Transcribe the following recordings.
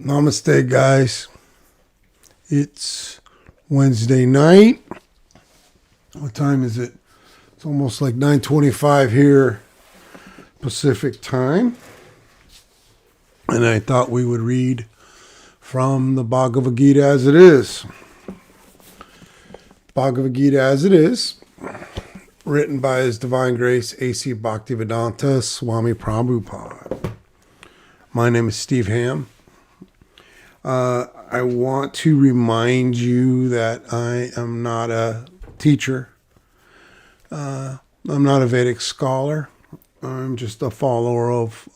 Namaste, guys. It's Wednesday night. What time is it? It's almost like 9:25 here, Pacific time. And I thought we would read from the Bhagavad-Gita As It Is. Bhagavad-Gita As It Is, written by His Divine Grace A.C. Bhaktivedanta, SWAMI Prabhupada. My name is Steve Ham. I want to remind you that I am not a teacher. I'm not a Vedic scholar. I'm just a follower of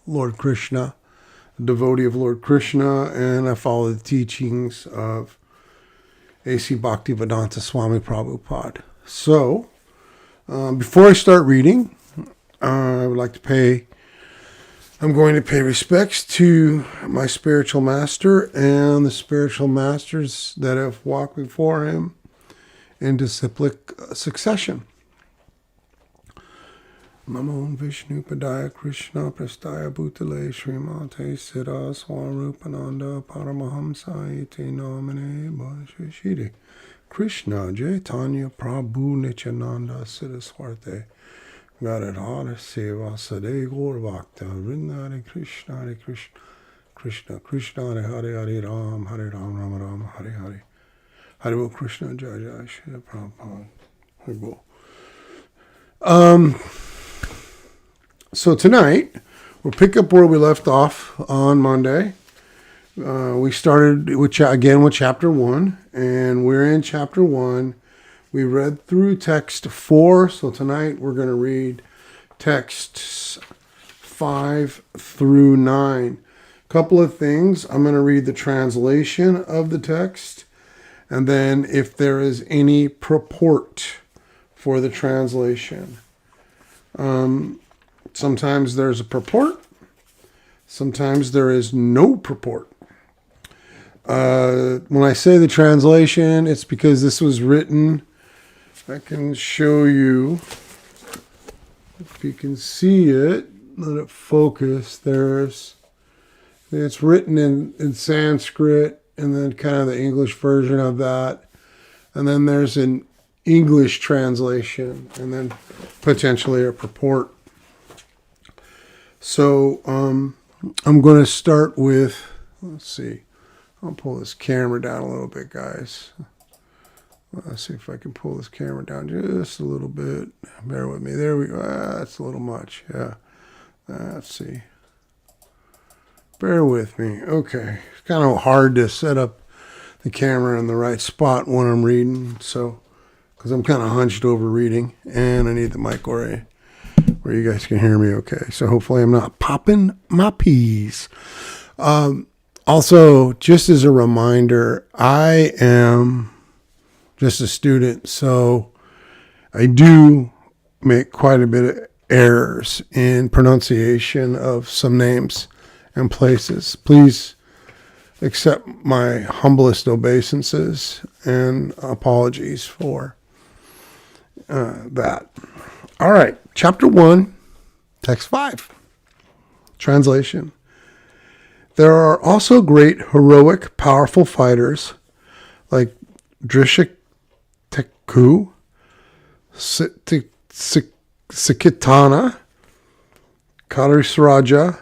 Lord Krishna, a devotee of Lord Krishna, and I follow the teachings of A.C. Bhaktivedanta Swami Prabhupada. So, before I start reading, I'm going to pay respects to my spiritual master and the spiritual masters that have walked before him in disciplic succession. Namo Vishnu Padaya Krishna Prastaya Bhutale Srimate Siddha Swarupananda Paramahamsa Iti Namane Bhashishide Krishna Chaitanya Prabhu Nityananda Siddha Swarte Gadadhara Seva Sade Gaur Bhakta Vrinda Hare Krishna Krishna Krishna Hare Ram Ram Ram Hare Hare Hare Bo Krishna Jai Jai Shri Prabhupada Hare Bo. So tonight we'll pick up where we left off on Monday. We started with chapter 1, and we're in chapter 1. We read through text 4, so tonight we're going to read texts 5 through 9. Couple of things. I'm going to read the translation of the text, and then if there is any purport for the translation. Sometimes there's a purport. Sometimes there is no purport. When I say the translation, it's because this was written. I can show you, if you can see it, let it focus. It's written in Sanskrit, and then kind of the English version of that. And then there's an English translation, and then potentially a purport. So I'm going to start with, let's see, I'll pull this camera down a little bit, guys. Let's see if I can pull this camera down just a little bit. Bear with me. There we go. That's a little much. Yeah. Let's see. Bear with me. Okay. It's kind of hard to set up the camera in the right spot when I'm reading. So, because I'm kind of hunched over reading, and I need the mic where you guys can hear me okay. So hopefully I'm not popping my peas. Also, just as a reminder, I am just a student, so I do make quite a bit of errors in pronunciation of some names and places. Please accept my humblest obeisances and apologies for that. All right, chapter 1, text 5, translation. There are also great, heroic, powerful fighters like Drishik Ku, Sikitana, Karisraja,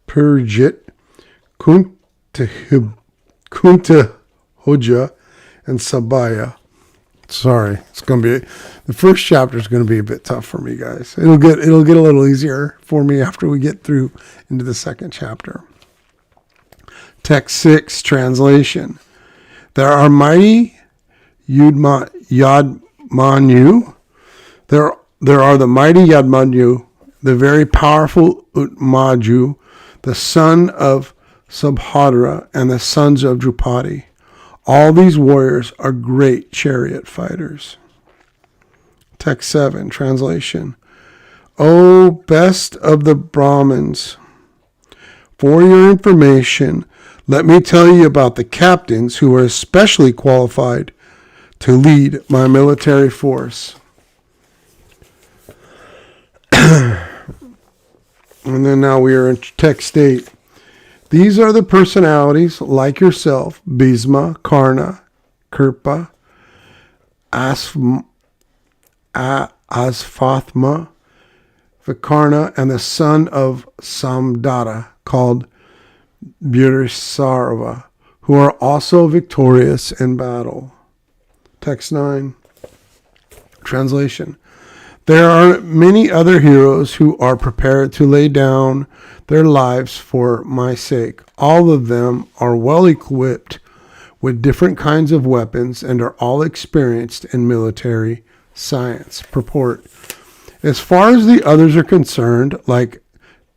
Purjit, Kuntahoja, and Sabaya. Sorry, it's going to be, the first chapter is going to be a bit tough for me, guys. It'll get a little easier for me after we get through into the second chapter. Text 6, translation. There are mighty Yadmanyu. There are the mighty Yadmanyu, the very powerful Utmaju, the son of Subhadra, and the sons of Drupadi. All these warriors are great chariot fighters. Text 7, translation. O best of the Brahmins, for your information, let me tell you about the captains who are especially qualified to lead my military force. And then now we are in text 8. These are the personalities like yourself, Bhisma, Karna, Kirpa, Asvathma, Vikarna, and the son of Samdata, called Bhurisarva, who are also victorious in battle. Text 9. Translation. There are many other heroes who are prepared to lay down their lives for my sake. All of them are well equipped with different kinds of weapons and are all experienced in military science. Purport. As far as the others are concerned, like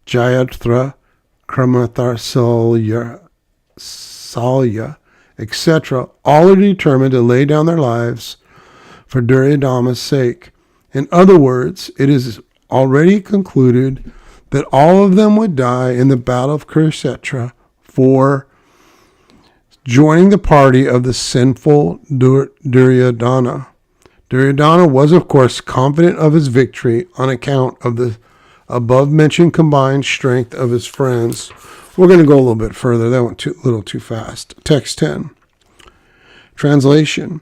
Jayadratha, Kramatarsalya, etc., all are determined to lay down their lives for Duryodhana's sake. In other words, it is already concluded that all of them would die in the battle of Kurukshetra for joining the party of the sinful Duryodhana. Duryodhana was, of course, confident of his victory on account of the above-mentioned combined strength of his friends. We're going to go a little bit further. That went a little too fast. Text 10. Translation.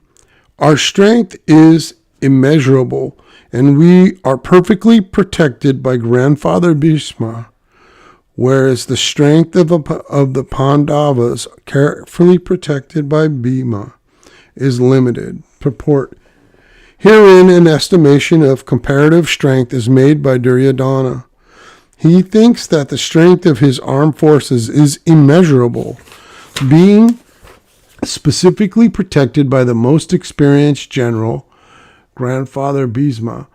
Our strength is immeasurable, and we are perfectly protected by Grandfather Bhishma, whereas the strength of the Pandavas, carefully protected by Bhima, is limited. Purport. Herein, an estimation of comparative strength is made by Duryodhana. He thinks that the strength of his armed forces is immeasurable, being specifically protected by the most experienced general, Grandfather Bhishma.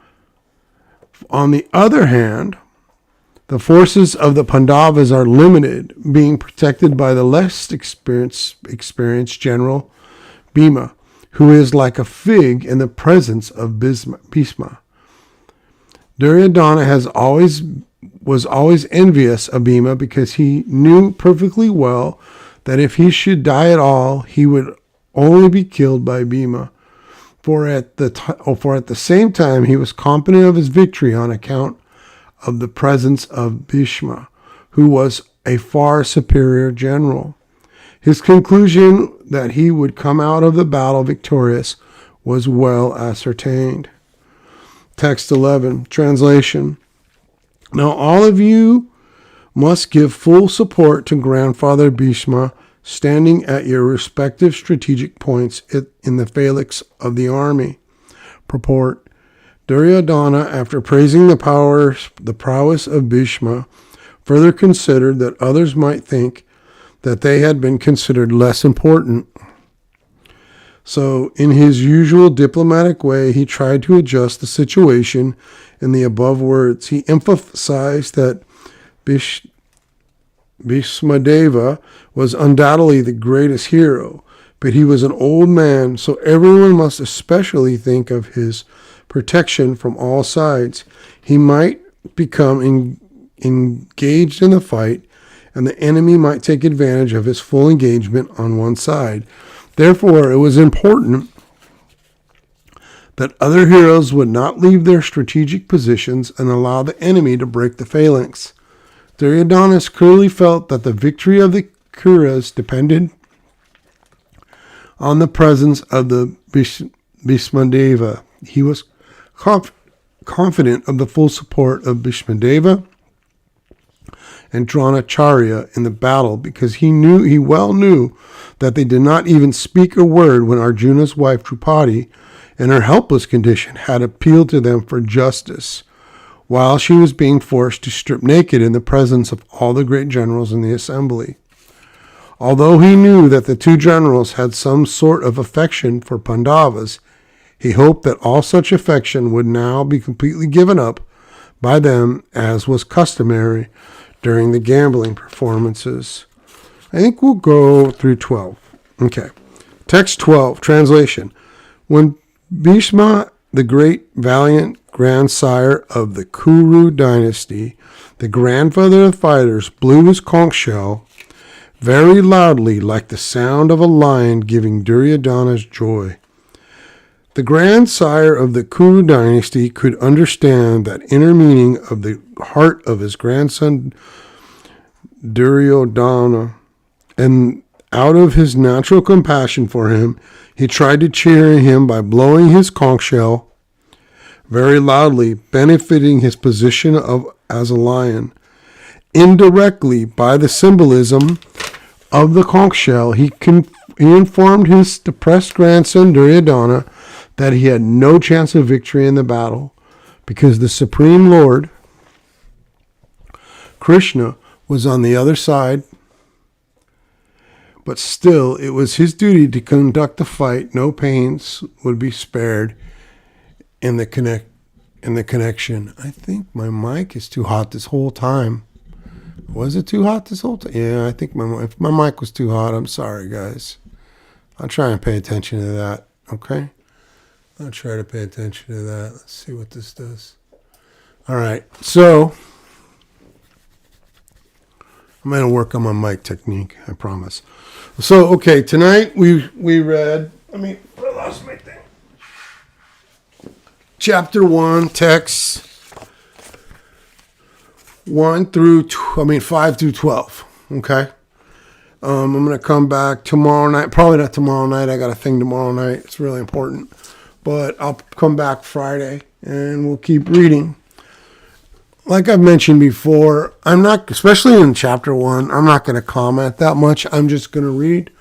On the other hand, the forces of the Pandavas are limited, being protected by the less experienced general, Bhima, who is like a fig in the presence of Bhishma. Duryodhana was always envious of Bhima because he knew perfectly well that if he should die at all, he would only be killed by Bhima. For at the same time, he was confident of his victory on account of the presence of Bhishma, who was a far superior general. His conclusion that he would come out of the battle victorious was well ascertained. Text 11. Translation. Now all of you must give full support to Grandfather Bhishma, standing at your respective strategic points in the phalanx of the army. Purport. Duryodhana, after praising the prowess of Bhishma, further considered that others might think that they had been considered less important. So, in his usual diplomatic way, he tried to adjust the situation in the above words. He emphasized that Bhismadeva was undoubtedly the greatest hero, but he was an old man, so everyone must especially think of his protection from all sides. He might become engaged in the fight, and the enemy might take advantage of his full engagement on one side. Therefore, it was important that other heroes would not leave their strategic positions and allow the enemy to break the phalanx. Duryodhana clearly felt that the victory of the Kauravas depended on the presence of the Bhismadeva. He was confident of the full support of Bhismadeva and Dronacharya in the battle because he well knew that they did not even speak a word when Arjuna's wife Draupadi, in her helpless condition, had appealed to them for justice, while she was being forced to strip naked in the presence of all the great generals in the assembly. Although he knew that the two generals had some sort of affection for Pandavas, he hoped that all such affection would now be completely given up by them, as was customary during the gambling performances. I think we'll go through 12. Okay. Text 12, translation. When Bhishma, the great valiant grandsire of the Kuru dynasty, the grandfather of fighters, blew his conch shell very loudly like the sound of a lion giving Duryodhana's joy. The grandsire of the Kuru dynasty could understand that inner meaning of the heart of his grandson Duryodhana, and out of his natural compassion for him, he tried to cheer him by blowing his conch shell very loudly, benefiting his position as a lion. Indirectly, by the symbolism of the conch shell, he informed his depressed grandson Duryodhana that he had no chance of victory in the battle, because the Supreme Lord, Krishna, was on the other side. But still, it was his duty to conduct the fight. No pains would be spared in the connection. I think my mic is too hot this whole time. Was it too hot this whole time? Yeah, I think if my mic was too hot, I'm sorry, guys. I'll try and pay attention to that, okay? I'll try to pay attention to that. Let's see what this does. All right, so I'm going to work on my mic technique, I promise. So, okay, tonight we read, I lost my thing. Chapter 1, text 5 through 12, okay? I'm going to come back tomorrow night. Probably not tomorrow night. I got a thing tomorrow night. It's really important. But I'll come back Friday, and we'll keep reading. Like I've mentioned before, I'm not, especially in chapter 1, I'm not going to comment that much. I'm just going to read.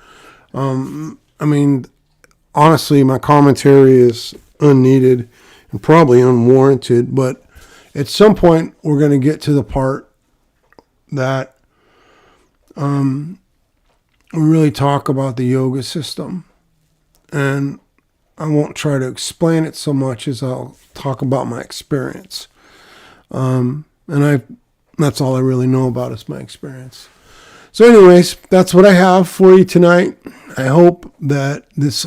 Honestly, my commentary is unneeded and probably unwarranted, but at some point we're going to get to the part that we really talk about the yoga system. And I won't try to explain it so much as I'll talk about my experience. That's all I really know about is my experience. So anyways, that's what I have for you tonight. I hope that this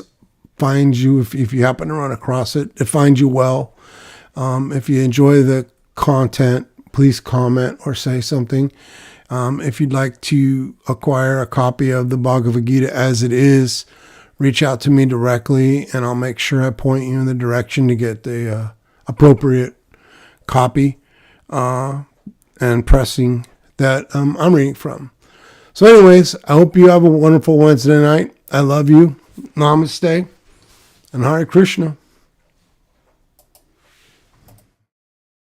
finds you, if you happen to run across it, it finds you well. If you enjoy the content, please comment or say something. If you'd like to acquire a copy of the Bhagavad-Gita As It Is, reach out to me directly, and I'll make sure I point you in the direction to get the appropriate copy and pressing that I'm reading from. So anyways, I hope you have a wonderful Wednesday night. I love you. Namaste and Hare Krishna.